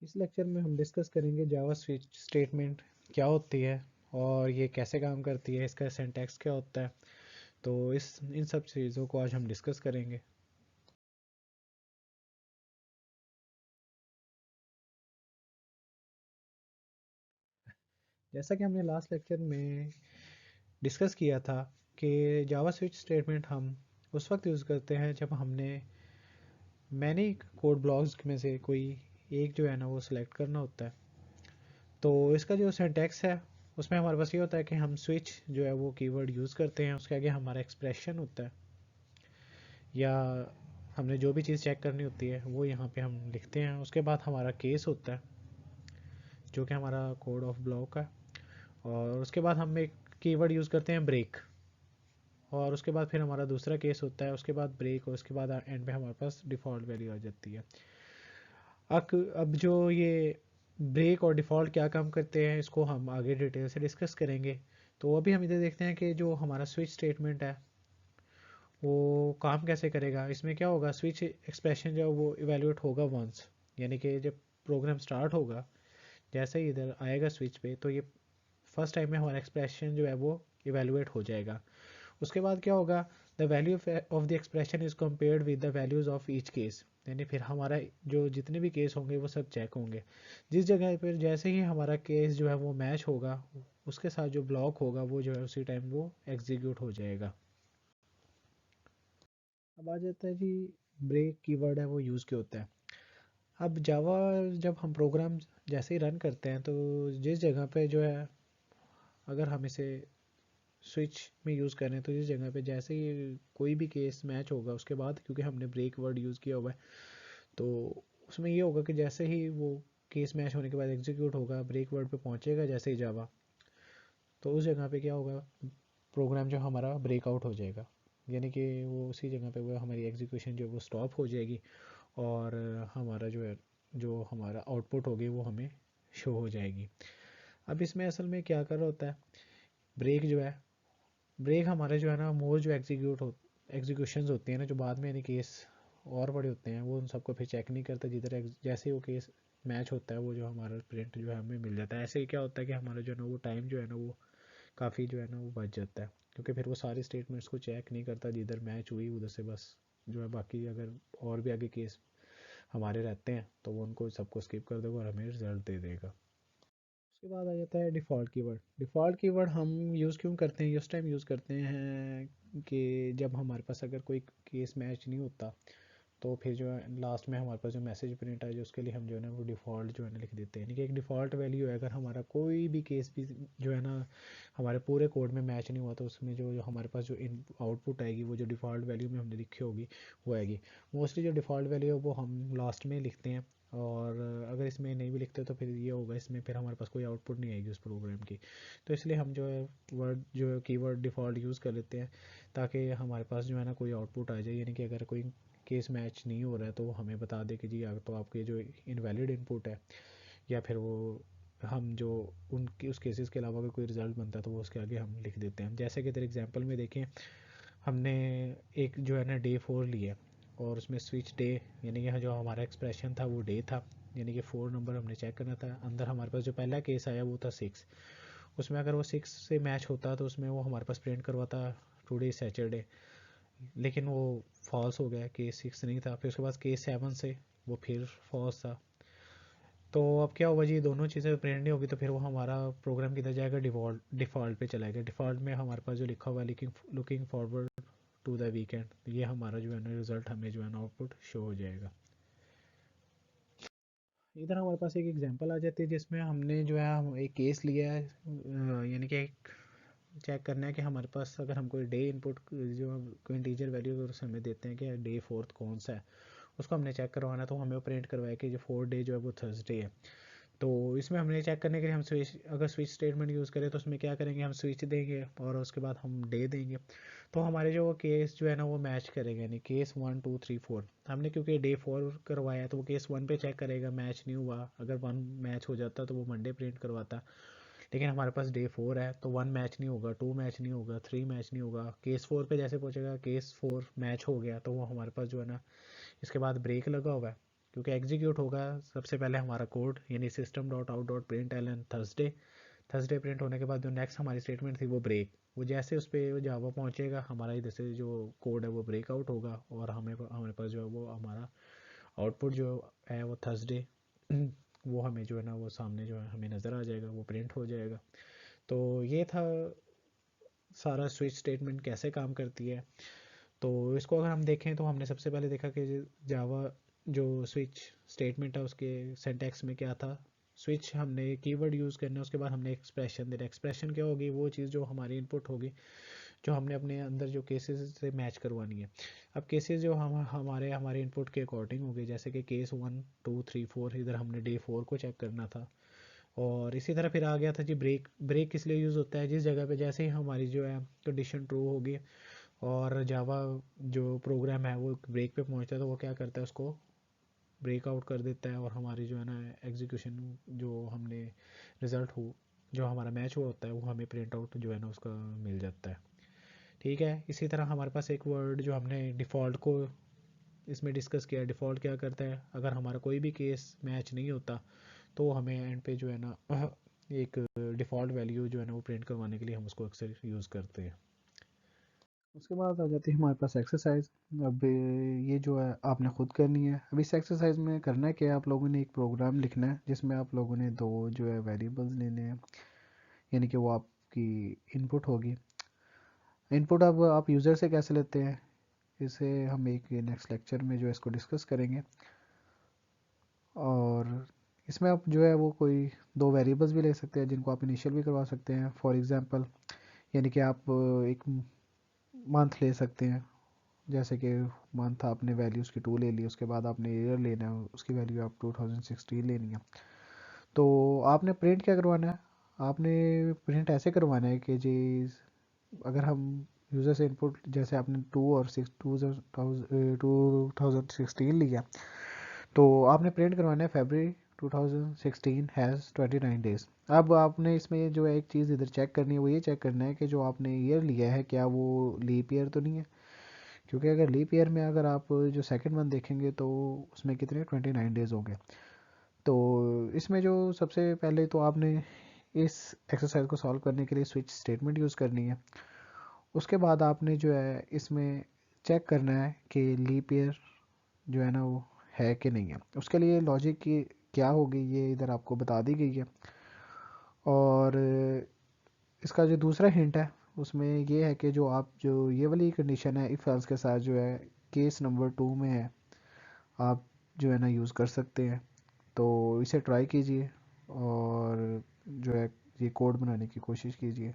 इस लेक्चर में हम डिस्कस करेंगे जावा स्विच स्टेटमेंट क्या होती है और ये कैसे काम करती है, इसका सिंटैक्स क्या होता है। तो इस इन सब चीज़ों को आज हम डिस्कस करेंगे। जैसा कि हमने लास्ट लेक्चर में डिस्कस किया था कि जावा स्विच स्टेटमेंट हम उस वक्त यूज़ करते हैं जब हमने मैनी कोड ब्लॉक्स में से कोई एक जो है ना वो सिलेक्ट करना होता है। तो इसका जो सिंटैक्स है उसमें हमारे पास ये होता है कि हम स्विच जो है वो कीवर्ड यूज़ करते हैं, उसके आगे हमारा एक्सप्रेशन होता है या हमने जो भी चीज़ चेक करनी होती है वो यहाँ पे हम लिखते हैं। उसके बाद हमारा केस होता है जो कि हमारा कोड ऑफ ब्लॉक है, और उसके बाद हम एक कीवर्ड यूज़ करते हैं ब्रेक, और उसके बाद फिर हमारा दूसरा केस होता है, उसके बाद ब्रेक, और उसके बाद एंड में हमारे पास डिफ़ॉल्ट वैल्यू आ जाती है। अब जो ये ब्रेक और डिफ़ॉल्ट क्या काम करते हैं इसको हम आगे डिटेल से डिस्कस करेंगे। तो अभी हम इधर देखते हैं कि जो हमारा स्विच स्टेटमेंट है वो काम कैसे करेगा। इसमें क्या होगा, स्विच एक्सप्रेशन जो वो इवेल्युएट होगा वंस, यानी कि जब प्रोग्राम स्टार्ट होगा जैसे ही इधर आएगा स्विच पे तो ये फर्स्ट टाइम में हमारा एक्सप्रेशन जो है वो इवेल्युएट हो जाएगा। उसके बाद क्या होगा, the value of the expression is compared with the values of each case, यानी फिर हमारा जो जितने भी केस होंगे वो सब चेक होंगे। जिस जगह पर जैसे ही हमारा केस जो है वो मैच होगा उसके साथ जो ब्लॉक होगा वो जो है उसी टाइम वो एग्जीक्यूट हो जाएगा। अब आ जाता है जी ब्रेक कीवर्ड है वो यूज़ क्यों होता है। अब जावा जब हम प्रोग्राम जैसे ही रन करते हैं तो जिस जगह पे जो है अगर हम इसे स्विच में यूज़ करें तो जिस जगह पे जैसे ही कोई भी केस मैच होगा उसके बाद, क्योंकि हमने ब्रेक वर्ड यूज़ किया हुआ है, तो उसमें ये होगा कि जैसे ही वो केस मैच होने के बाद एग्जीक्यूट होगा, ब्रेक वर्ड पे पहुंचेगा जैसे ही जावा, तो उस जगह पे क्या होगा, प्रोग्राम जो हमारा ब्रेकआउट हो जाएगा, यानी कि वो उसी जगह पे वो हमारी एग्जीक्यूशन जो वो स्टॉप हो जाएगी, और हमारा जो है जो हमारा आउटपुट होगी वो हमें शो हो जाएगी। अब इसमें असल में क्या कर रहा होता है, ब्रेक जो है, ब्रेक हमारे जो है ना मोर जो एग्जीक्यूशंस होती हैं ना जो बाद में यानी केस और बड़े होते हैं वो उन सबको फिर चेक नहीं करता, जिधर जैसे ही वो केस मैच होता है वो जो हमारा प्रिंट जो है हमें मिल जाता है। ऐसे ही क्या होता है कि हमारा जो है ना वो टाइम जो है ना वो काफ़ी जो है ना वो बच जाता है, क्योंकि फिर वो सारी स्टेटमेंट्स को चेक नहीं करता, जिधर मैच हुई उधर से बस जो है, बाकी अगर और भी आगे केस हमारे रहते हैं तो वो उनको सबको स्किप कर देगा और हमें रिजल्ट दे देगा। उसके बाद आ जाता है डिफ़ॉल्ट कीवर्ड। डिफ़ॉल्ट कीवर्ड हम यूज़ क्यों करते हैं, उस टाइम यूज़ करते हैं कि जब हमारे पास अगर कोई केस मैच नहीं होता तो फिर जो है लास्ट में हमारे पास जो मैसेज प्रिंट है जो उसके लिए हम जो है ना वो डिफ़ॉल्ट जो है ना लिख देते हैं, यानी कि एक डिफ़ॉल्ट वैल्यू है। अगर हमारा कोई भी केस भी जो है ना हमारे पूरे कोड में मैच नहीं हुआ तो उसमें जो हमारे पास जो इन आउटपुट आएगी वो जो डिफ़ॉल्ट वैल्यू में हमने लिखी होगी वो आएगी। मोस्टली जो डिफ़ॉल्ट वैल्यू है वो हम लास्ट में लिखते हैं, और अगर इसमें नहीं भी लिखते तो फिर ये होगा इसमें फिर हमारे पास कोई आउटपुट नहीं आएगी उस प्रोग्राम की। तो इसलिए हम जो है वर्ड जो है कीवर्ड डिफ़ॉल्ट यूज़ कर लेते हैं ताकि हमारे पास जो है ना कोई आउटपुट आ जाए, यानी कि अगर कोई केस मैच नहीं हो रहा है तो वो हमें बता दे कि जी या तो आपके जो इनवैलिड इनपुट है, या फिर वो हम जो उनकी उस केसेस के अलावा अगर कोई रिजल्ट बनता है तो वो उसके आगे हम लिख देते हैं। जैसे कि इधर एग्जांपल में देखें, हमने एक जो है ना डे 4 लिया और उसमें स्विच डे, यानी कि जो हमारा एक्सप्रेशन था वो डे था, यानी कि 4 नंबर हमने चेक करना था। अंदर हमारे पास जो पहला केस आया वो था 6, उसमें अगर वो 6 से मैच होता तो उसमें वो हमारे पास प्रिंट करवाता टुडे सैटरडे, लेकिन वो फॉल्स हो गया, केस 6 नहीं था। फिर उसके बाद केस 7 से वो फिर फॉल्स था। तो अब क्या होगा जी, दोनों चीज़ें प्रिंट नहीं होगी तो फिर वो हमारा प्रोग्राम किधर जाएगा, डिफ़ॉल्ट पे चला गया। डिफ़ॉल्ट में हमारे पास जो लिखा हुआ है looking forward to the weekend, ये हमारा जो है ना रिजल्ट हमें जो है ना आउटपुट शो हो जाएगा। इधर हमारे पास एक एग्जांपल आ जाती है जिसमें हमने जो है हम एक केस लिया है, यानी कि एक चेक करना है कि हमारे पास अगर हम कोई डे इनपुट जो कोई इंटीजर वैल्यू अगर हमें देते हैं कि डे 4 कौन सा है, उसको हमने चेक करवाना है, तो हमें प्रिंट करवाया कि जो 4 डे जो है वो थर्सडे है। तो इसमें हमने चेक करने के लिए हम स्विच अगर स्विच स्टेटमेंट यूज़ करें तो उसमें क्या करेंगे, हम स्विच देंगे और उसके बाद हम डे देंगे। तो हमारे जो केस जो है ना वो मैच करेगा, यानी केस 1 2 3 4 हमने क्योंकि डे 4 करवाया है तो वो केस 1 पे चेक करेगा, मैच नहीं हुआ। अगर 1 मैच हो जाता तो वो मंडे प्रिंट करवाता, लेकिन हमारे पास डे 4 है तो 1 मैच नहीं होगा, 2 मैच नहीं होगा, 3 मैच नहीं होगा। केस 4 पे जैसे पहुंचेगा केस 4 मैच हो गया तो वो हमारे पास जो है ना इसके बाद ब्रेक लगा हुआ है, क्योंकि एग्जीक्यूट होगा सबसे पहले हमारा कोड, यानी system dot out dot print L N Thursday. Thursday print होने के बाद जो नेक्स्ट हमारी स्टेटमेंट थी वो ब्रेक, वो जैसे उस पर जावा पहुँचेगा हमारा इधर से जो कोड है वो ब्रेक आउट होगा, और हमारे पास जो है वो हमारा आउटपुट जो है वो थर्सडे वो हमें जो है ना वो सामने जो है हमें नज़र आ जाएगा, वो प्रिंट हो जाएगा। तो ये था सारा स्विच स्टेटमेंट कैसे काम करती है। तो इसको अगर हम देखें तो हमने सबसे पहले देखा कि जावा जो स्विच स्टेटमेंट है उसके सिंटैक्स में क्या था। स्विच हमने कीवर्ड यूज़ करना है, उसके बाद हमने एक्सप्रेशन देना। एक्सप्रेशन क्या होगी, वो चीज़ जो हमारी इनपुट होगी, जो हमने अपने अंदर जो केसेस से मैच करवानी है। अब केसेस जो हम हमारे हमारे इनपुट के अकॉर्डिंग होगी, जैसे कि केस 1 2 3 4, इधर हमने डे 4 को चेक करना था। और इसी तरह फिर आ गया था जी ब्रेक। ब्रेक किस लिए यूज़ होता है, जिस जगह पे जैसे ही हमारी जो है कंडीशन ट्रू होगी और जावा जो प्रोग्राम है वो ब्रेक पे पहुंचता है, तो वो क्या करता है, उसको ब्रेक आउट कर देता है, और हमारी जो है ना एग्जीक्यूशन जो हमने रिज़ल्ट हो जो हमारा मैच हुआ होता है वो हमें प्रिंट आउट जो है ना उसका मिल जाता है। ठीक है, इसी तरह हमारे पास एक वर्ड जो हमने डिफ़ॉल्ट को इसमें डिस्कस किया। डिफ़ॉल्ट क्या करता है, अगर हमारा कोई भी केस मैच नहीं होता तो हमें एंड पे जो है ना एक डिफ़ॉल्ट वैल्यू जो है ना वो प्रिंट करवाने के लिए हम उसको अक्सर यूज़ करते हैं। उसके बाद आ जाती है हमारे पास एक्सरसाइज। अब ये जो है आपने खुद करनी है। अब इस एक्सरसाइज में करना है कि आप लोगों ने एक प्रोग्राम लिखना है जिसमें आप लोगों ने दो जो है वेरिएबल्स लेने हैं, यानी कि वो आपकी इनपुट होगी। इनपुट अब आप यूज़र से कैसे लेते हैं, इसे हम एक नेक्स्ट लेक्चर में जो है इसको डिस्कस करेंगे। और इसमें आप जो है वो कोई दो वेरिएबल्स भी ले सकते हैं जिनको आप इनिशियल भी करवा सकते हैं। फॉर एग्जांपल, यानी कि आप एक मंथ ले सकते हैं, जैसे कि मंथ आपने वैल्यू उसकी 2 ले ली, उसके बाद आपने ईयर लेना है, उसकी वैल्यू आप 2016 लेनी है। तो आपने प्रिंट क्या करवाना है, आपने प्रिंट ऐसे करवाना है कि जी अगर हम यूज़र से इनपुट जैसे आपने 2016 लिया, तो आपने प्रिंट करवाना है February 2016 हैज़ 29 डेज। अब आपने इसमें जो है एक चीज़ इधर चेक करनी है, वो ये चेक करना है कि जो आपने ईयर लिया है क्या वो लीप ईयर तो नहीं है। क्योंकि अगर लीप ईयर में अगर आप जो सेकंड मंथ देखेंगे तो उसमें कितने 29 डेज हो गए। तो इसमें जो सबसे पहले तो आपने इस एक्सरसाइज को सॉल्व करने के लिए स्विच स्टेटमेंट यूज़ करनी है। उसके बाद आपने जो है इसमें चेक करना है कि लीप ईयर जो है ना वो है कि नहीं है। उसके लिए लॉजिक की क्या होगी ये इधर आपको बता दी गई है। और इसका जो दूसरा हिंट है उसमें ये है कि जो आप जो ये वाली कंडीशन है इफ़ एल्स के साथ जो है केस नंबर 2 में है, आप जो है ना यूज़ कर सकते हैं। तो इसे ट्राई कीजिए और जो है ये कोड बनाने की कोशिश कीजिए।